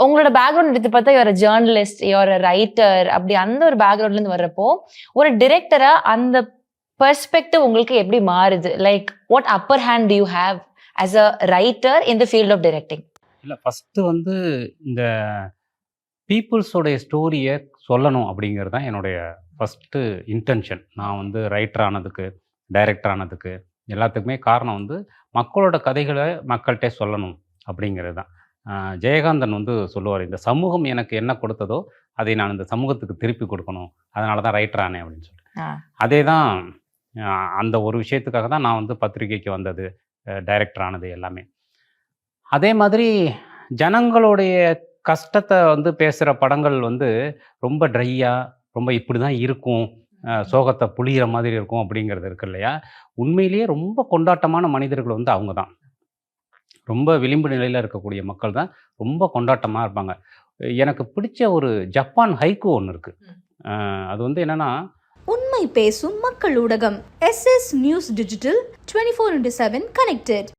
உங்களோட பேக்ரவுண்ட் எடுத்து பார்த்தா யூஆர் ஜேர்னலிஸ்ட், யூஆர் ரைட்டர், அப்படி அந்த ஒரு பேக்ரவுண்ட்ல இருந்து வர்றப்போ ஒரு டிரெக்டரா அந்த பெர்ஸ்பெக்டிவ் உங்களுக்கு எப்படி மாறுது? Like what upper hand to you have as a writer in the field of directing? இல்ல ஃபர்ஸ்ட்டு வந்து இந்த பீப்புள்ஸோடைய ஸ்டோரிய சொல்லணும் அப்படிங்கிறது தான் என்னுடைய ஃபர்ஸ்ட்டு இன்டென்ஷன். நான் வந்து ரைட்டர் ஆனதுக்கு, டைரக்டர் ஆனதுக்கு எல்லாத்துக்குமே காரணம் வந்து மக்களோட கதைகள மக்கள்ட்ட சொல்லணும் அப்படிங்கிறது தான். ஜெயகாந்தன் வந்து சொல்லுவாரு, "இந்த சமூகம் எனக்கு என்ன கொடுத்ததோ, அதை நான் இந்த சமூகத்துக்கு திருப்பி கொடுக்கணும். அதனால தான் ரைட்டர் ஆனேன்" அப்படின்னு சொல்லிட்டு. ஆ. அதே தான் அந்த ஒரு விஷயத்துக்காக தான் நான் வந்து பத்திரிக்கைக்கு வந்தது, டைரக்டர் ஆனது எல்லாமே. அதே மாதிரி ஜனங்களுடைய கஷ்டத்த வந்து பேசுற படங்கள் வந்து ரொம்ப ட்ரையா, ரொம்ப இப்படி தான் இருக்கும், சோகத்த புழியிற மாதிரி இருக்கும் அப்படிங்கிறது இருக்கு இல்லையா? உண்மையிலேயே ரொம்ப கொண்டாட்டமான மனிதர்கள் வந்து அவங்க தான். ரொம்ப விளிம்பு நிலையில இருக்கக்கூடிய மக்கள் தான் ரொம்ப கொண்டாட்டமா இருப்பாங்க. எனக்கு பிடிச்ச ஒரு ஜப்பான் ஹைக்கூ ஒண்ணு இருக்கு. அது வந்து என்னன்னா, உண்மை பேசும் மக்கள் ஊடகம் SS நியூஸ் டிஜிட்டல் 24/7 கனெக்டட்.